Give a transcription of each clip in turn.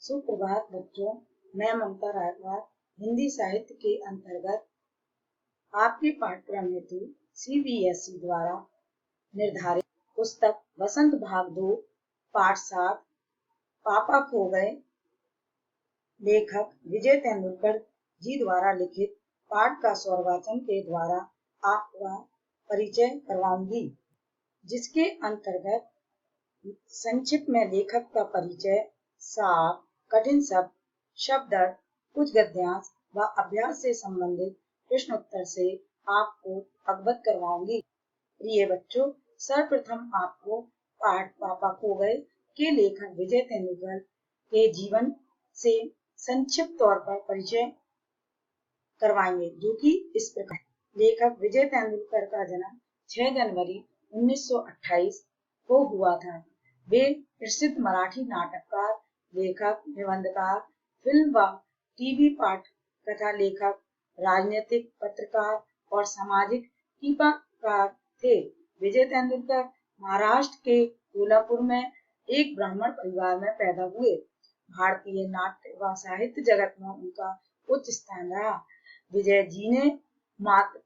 सुप्रभात बच्चों, मैं ममता रायवार हिंदी साहित्य के अंतर्गत आपके पाठ्यक्रम हेतु CBSE द्वारा निर्धारित पुस्तक बसंत भाग 2 पाठ 7 पापा खो गए लेखक विजय तेंदुलकर जी द्वारा लिखित पाठ का स्वर वाचन के द्वारा आपका परिचय करवाऊंगी, जिसके अंतर्गत संक्षिप्त में लेखक का परिचय, सार, कठिन शब्द, शब्द अर्थ, कुछ गद्यांश व अभ्यास से संबंधित प्रश्न उत्तर से आपको अवगत करवाऊंगी। प्रिय बच्चों, सर्वप्रथम आपको पाठ पापा खो गए के लेखक विजय तेंदुलकर के जीवन से संक्षिप्त तौर पर परिचय करवाएंगे, जो कि इस प्रकार। लेखक विजय तेंदुलकर का जन्म 6 जनवरी 1928 को हुआ था। वे प्रसिद्ध मराठी नाटककार, लेखक, निबंधकार, फिल्म व टीवी पाठ कथा लेखक, राजनीतिक पत्रकार और सामाजिक टीकाकार थे। विजय तेंदुलकर महाराष्ट्र के कोल्हापुर में एक ब्राह्मण परिवार में पैदा हुए। भारतीय नाट्य व साहित्य जगत में उनका उच्च स्थान रहा। विजय जी ने मात्र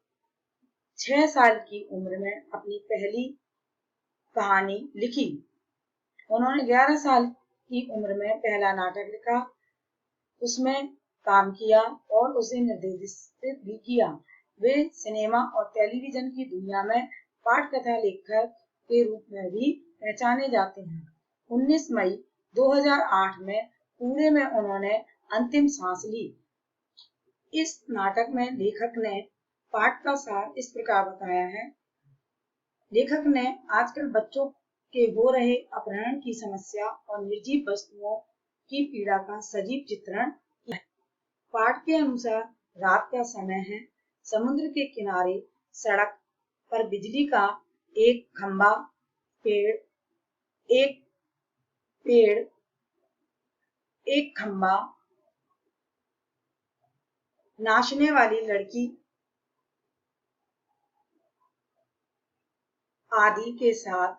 6 साल की उम्र में अपनी पहली कहानी लिखी। उन्होंने 11 साल की उम्र में पहला नाटक लिखा, उसमें काम किया और उसे निर्देशित भी किया। वे सिनेमा और टेलीविजन की दुनिया में पाठकथा लेखक के रूप में भी पहचाने जाते हैं। 19 मई 2008 में पुणे में उन्होंने अंतिम सांस ली। इस नाटक में लेखक ने पाठ का सार इस प्रकार बताया है। लेखक ने आजकल बच्चों के हो रहे अपहरण की समस्या और निर्जीव वस्तुओं की पीड़ा का सजीव चित्रण किया है। पाठ के अनुसार रात का समय है, समुद्र के किनारे सड़क पर बिजली का एक खंभा, एक खंभा, नाचने वाली लड़की आदि के साथ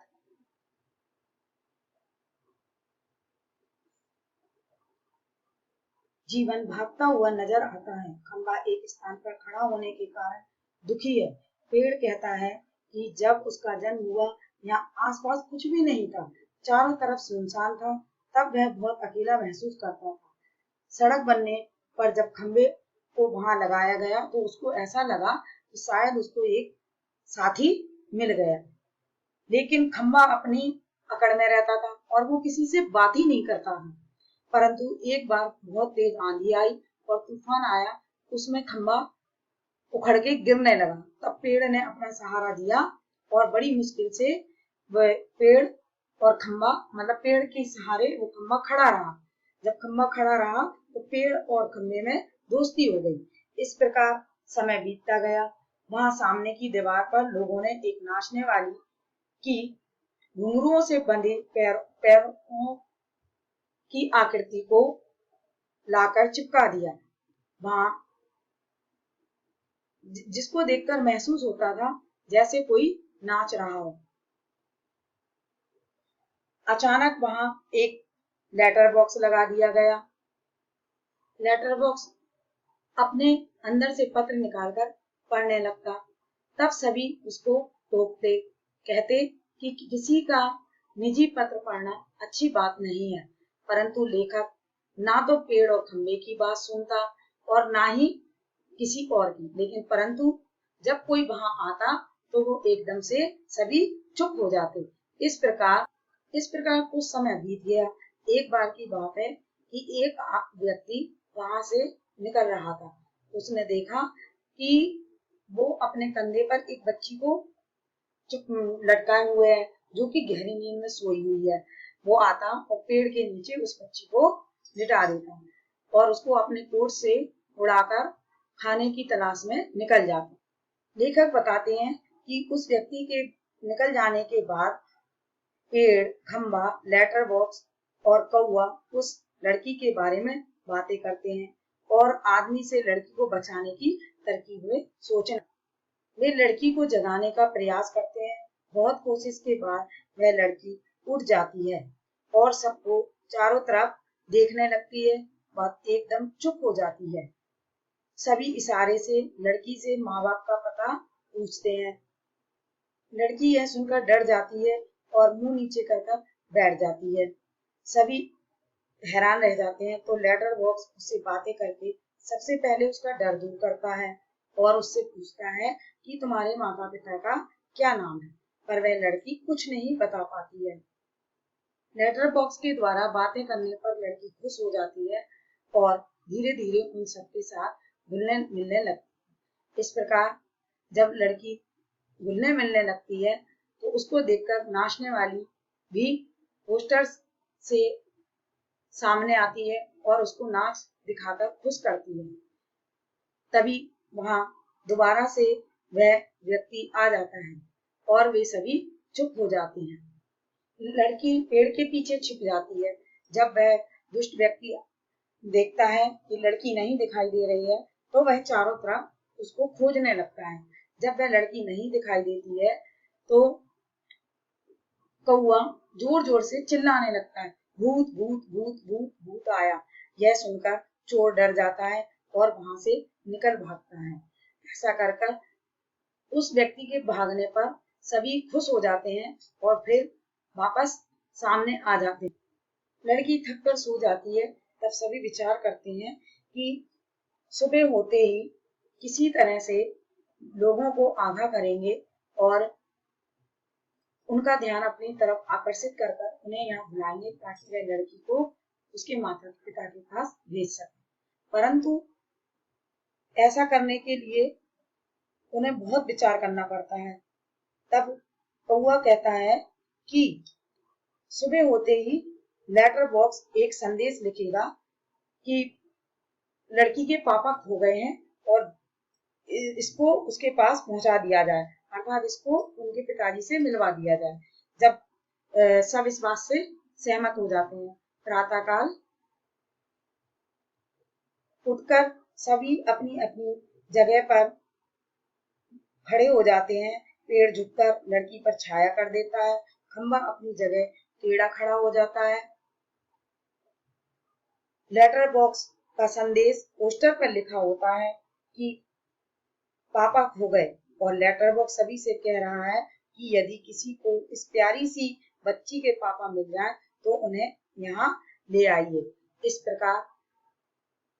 जीवन भागता हुआ नजर आता है। खंभा एक स्थान पर खड़ा होने के कारण दुखी है। पेड़ कहता है कि जब उसका जन्म हुआ यहाँ आसपास कुछ भी नहीं था, चारों तरफ सुनसान था, तब वह बहुत अकेला महसूस करता था। सड़क बनने पर जब खंभे को वहां लगाया गया तो उसको ऐसा लगा कि शायद उसको एक साथी मिल गया, लेकिन खंभा अपनी अकड़ में रहता था और वो किसी से बात ही नहीं करता था। परंतु एक बार बहुत तेज आंधी आई और तूफान आया, उसमें खंभा उखड़ के गिरने लगा। तब पेड़ ने अपना सहारा दिया और बड़ी मुश्किल से वह पेड़ और खंभा, मतलब पेड़ के सहारे वो खंभा खड़ा रहा। जब खंभा खड़ा रहा तो पेड़ और खंभे में दोस्ती हो गई। इस प्रकार समय बीतता गया। वहां सामने की दीवार पर लोगों ने एक नाचने वाली की घुंघरुओं से बंधे पैरों की आकृति को लाकर चिपका दिया, वहां जिसको देखकर महसूस होता था जैसे कोई नाच रहा हो। अचानक वहां एक लेटर बॉक्स लगा दिया गया। लेटर बॉक्स अपने अंदर से पत्र निकालकर पढ़ने लगता। तब सभी उसको टोकते, कहते कि किसी का निजी पत्र पढ़ना अच्छी बात नहीं है। परंतु लेखक ना तो पेड़ और खंभे की बात सुनता और ना ही किसी और की, लेकिन परंतु जब कोई वहां आता तो वो एकदम से सभी चुप हो जाते। इस प्रकार कुछ समय बीत गया। एक बार की बात है कि एक व्यक्ति वहां से निकल रहा था। उसने देखा कि वो अपने कंधे पर एक बच्ची को चुप लटकाए हुए है, जो कि गहरी नींद में सोई हुई है। वो आता और पेड़ के नीचे उस बच्ची को लिटा देता और उसको अपने कोट से उड़ाकर खाने की तलाश में निकल जाता। लेखक बताते हैं कि उस व्यक्ति के निकल जाने के बाद पेड़, खंभा, लेटर बॉक्स और कौवा उस लड़की के बारे में बातें करते हैं और आदमी से लड़की को बचाने की तरकीबें सोचने। वे लड़की को जगाने का प्रयास करते हैं। बहुत कोशिश के बाद वह लड़की उठ जाती है और सबको चारों तरफ देखने लगती है, वह एकदम चुप हो जाती है। सभी इशारे से लड़की से माँ बाप का पता पूछते हैं। लड़की यह सुनकर डर जाती है और मुंह नीचे कर बैठ जाती है। सभी हैरान रह जाते हैं तो लेटर बॉक्स उससे बातें करके सबसे पहले उसका डर दूर करता है और उससे पूछता है कि तुम्हारे माता पिता का क्या नाम है, पर वह लड़की कुछ नहीं बता पाती है। लेटर बॉक्स के द्वारा बातें करने पर लड़की खुश हो जाती है और धीरे धीरे उन सबके साथ घुलने मिलने लगती है। इस प्रकार जब लड़की घुलने मिलने लगती है तो उसको देखकर नाचने वाली भी पोस्टर्स से सामने आती है और उसको नाच दिखाकर खुश करती है। तभी वहां दोबारा से वह व्यक्ति आ जाता है और वे सभी चुप हो जाते हैं। लड़की पेड़ के पीछे छिप जाती है। जब वह दुष्ट व्यक्ति देखता है कि लड़की नहीं दिखाई दे रही है तो वह चारों तरफ उसको खोजने लगता है। जब वह लड़की नहीं दिखाई देती है तो कौआ जोर जोर से चिल्लाने लगता है, भूत भूत भूत भूत भूत आया। यह सुनकर चोर डर जाता है और वहां से निकल भागता है। ऐसा कर कर उस व्यक्ति के भागने पर सभी खुश हो जाते हैं और फिर वापस सामने आ जाते हैं। लड़की थक कर सो जाती है। तब सभी विचार करते हैं कि सुबह होते ही किसी तरह से लोगों को आगाह करेंगे और उनका ध्यान अपनी तरफ आकर्षित कर कर उन्हें यहाँ बुलाएंगे ताकि वह लड़की को उसके माता पिता के पास भेज सके। परंतु ऐसा करने के लिए उन्हें बहुत विचार करना पड़ता है। तब कौआ कहता है कि सुबह होते ही लेटर बॉक्स एक संदेश लिखेगा कि लड़की के पापा खो गए हैं और इसको उसके पास पहुंचा दिया जाए, अर्थात इसको उनके पिताजी से मिलवा दिया जाए। जब सब इस बात से सहमत हो जाते हैं, प्रातःकाल उठकर सभी अपनी अपनी जगह पर खड़े हो जाते हैं। पेड़ झुककर लड़की पर छाया कर देता है, खंबा अपनी जगह टेढ़ा खड़ा हो जाता है। लेटर बॉक्स का संदेश पोस्टर पर लिखा होता है कि पापा खो गए और लेटर बॉक्स सभी से कह रहा है कि यदि किसी को इस प्यारी सी बच्ची के पापा मिल जाए तो उन्हें यहाँ ले आइए। इस प्रकार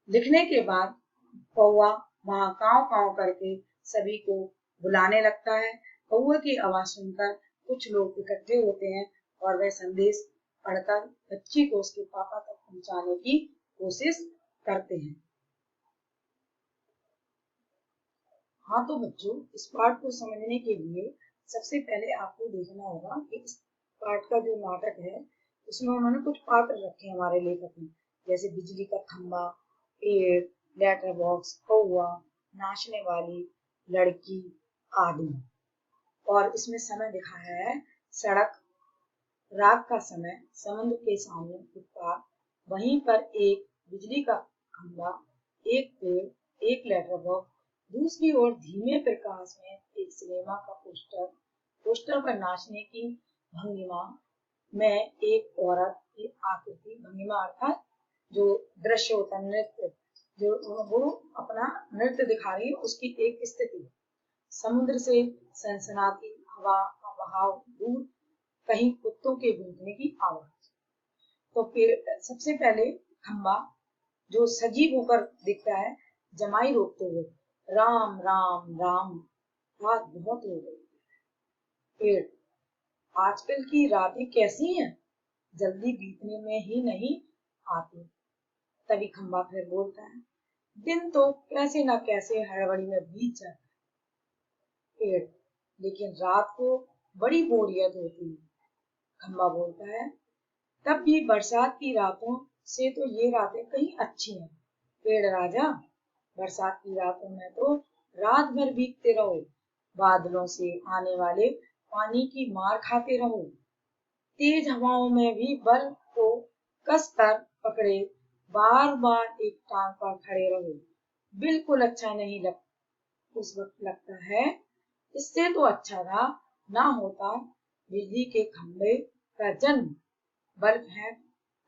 लिखने के बाद कौवा वहां काव काव करके सभी को बुलाने लगता है। कौवे की आवाज सुनकर कुछ लोग इकट्ठे होते हैं और वह संदेश पढ़कर बच्ची को उसके पापा तक पहुंचाने की कोशिश करते हैं। हाँ तो बच्चों, इस पाठ को समझने के लिए सबसे पहले आपको देखना होगा कि इस पाठ का जो नाटक है उसमें उन्होंने कुछ पात्र रखे हमारे लेखक ने, जैसे बिजली का खंबा, पेड़, लेटर बॉक्स, कौवा, नाचने वाली लड़की आदि। और इसमें समय दिखाया है सड़क, रात का समय, समुद्र के सामने फुटपाथ, वहीं पर एक बिजली का खंबा, एक पेड़, एक लेटर बॉक्स, दूसरी ओर धीमे प्रकाश में एक सिनेमा का पोस्टर, पोस्टर पर नाचने की भंगिमा में एक औरत की आकृति, भंगिमा अर्थात जो दृश्य होता है, नृत्य, जो वो अपना नृत्य दिखा रही है उसकी एक स्थिति। समुद्र से सनसनाती हवा का बहाव, दूर कहीं कुत्तों के भौंकने की आवाज। तो फिर सबसे पहले खंबा जो सजीव होकर दिखता है, जमाई रोकते हुए, राम राम राम, रात बहुत हो गई। पेड़, आजकल की रातें कैसी हैं, जल्दी बीतने में ही नहीं आती। तभी खंबा फिर बोलता है, दिन तो कैसे ना कैसे हड़बड़ी में बीत जाता है। पेड़, लेकिन रात को बड़ी बोरियत होती है। खंबा बोलता है, तब भी बरसात की रातों से तो ये रातें कहीं अच्छी हैं। पेड़ राजा, बरसात की रातों में तो रात भर भीगते रहो, बादलों से आने वाले पानी की मार खाते रहो, तेज हवाओं में भी बल को कस कर पकड़े बार बार एक टांग पर खड़े रहो। बिल्कुल अच्छा नहीं लगता। उस वक्त लगता है इससे तो अच्छा था ना होता बिजली के खंभे का जन्म, बल्ब है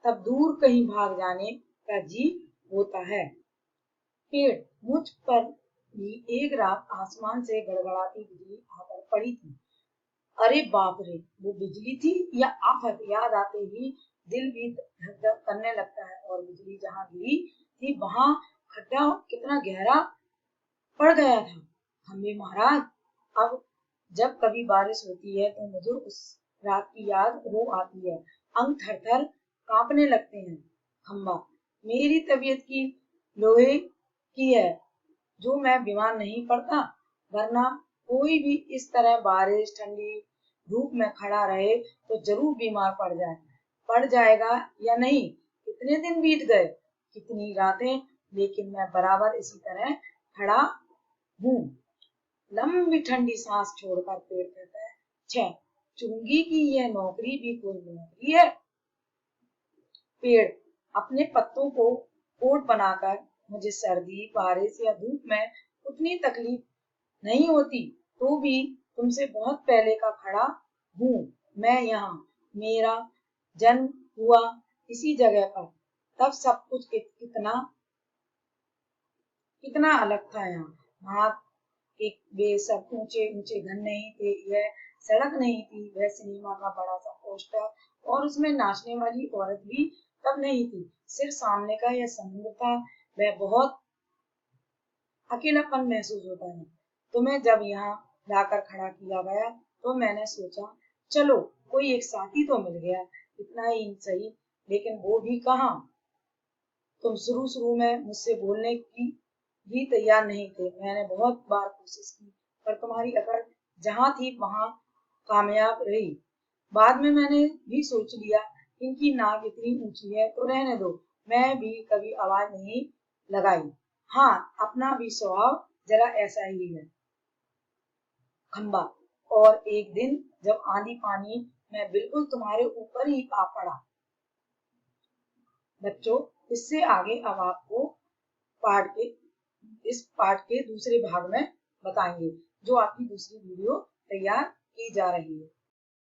तब दूर कहीं भाग जाने का जी होता है। पेड़, मुझ पर भी एक रात आसमान से गड़गड़ाती बिजली आकर पड़ी थी। अरे बाप रे, वो बिजली थी या आफत, याद आते ही दिल भी धक धक करने लगता है। और बिजली जहाँ गिरी थी वहां खड्डा कितना गहरा पड़ गया था। हमें महाराज, अब जब कभी बारिश होती है तो मुझे उस रात की याद हो आती है। अंग थर थर कांपने लगते हैं। खम्बा, मेरी तबीयत की लोहे की है, जो मैं बीमार नहीं पड़ता, वरना कोई भी इस तरह बारिश ठंडी धूप में खड़ा रहे तो जरूर बीमार पड़ जाएगा या नहीं। कितने दिन बीत गए, कितनी रातें, लेकिन मैं बराबर इसी तरह खड़ा हूँ। लंबी ठंडी सांस छोड़कर पेड़ कहता है, छे, चुंगी की यह नौकरी भी कोई नौकरी है। पेड़, अपने पत्तों को कोट बनाकर मुझे सर्दी बारिश या धूप में उतनी तकलीफ नहीं होती, तो भी तुमसे बहुत पहले का खड़ा हूँ मैं यहाँ। मेरा जन्म हुआ इसी जगह पर, तब सब कुछ कितना कितना अलग था। यहाँ के वे सब ऊंचे ऊंचे घर नहीं थे, यह सड़क नहीं थी, वह सिनेमा का बड़ा सा पोस्टर और उसमें नाचने वाली औरत भी तब नहीं थी। सिर्फ सामने का यह समुद्र था। वह बहुत अकेलापन महसूस होता है। तुम्हें जब यहाँ लाकर खड़ा किया गया तो मैंने सोचा, चलो कोई एक साथी तो मिल गया, इतना ही सही। लेकिन वो भी कहाँ। तुम शुरू शुरू में मुझसे बोलने की भी तैयार नहीं थे। मैंने बहुत बार कोशिश की, पर तुम्हारी अकड़ जहाँ थी वहां कामयाब रही। बाद में मैंने भी सोच लिया, इनकी नाक इतनी ऊंची है तो रहने दो, मैं भी कभी आवाज नहीं लगाई। हाँ, अपना भी स्वभाव जरा ऐसा ही है। खंबा, और एक दिन जब आंधी पानी मैं बिल्कुल तुम्हारे ऊपर ही आ पड़ा। बच्चों, इससे आगे अब आपको पाठ के इस पाठ के दूसरे भाग में बताएंगे, जो आपकी दूसरी वीडियो तैयार की जा रही है।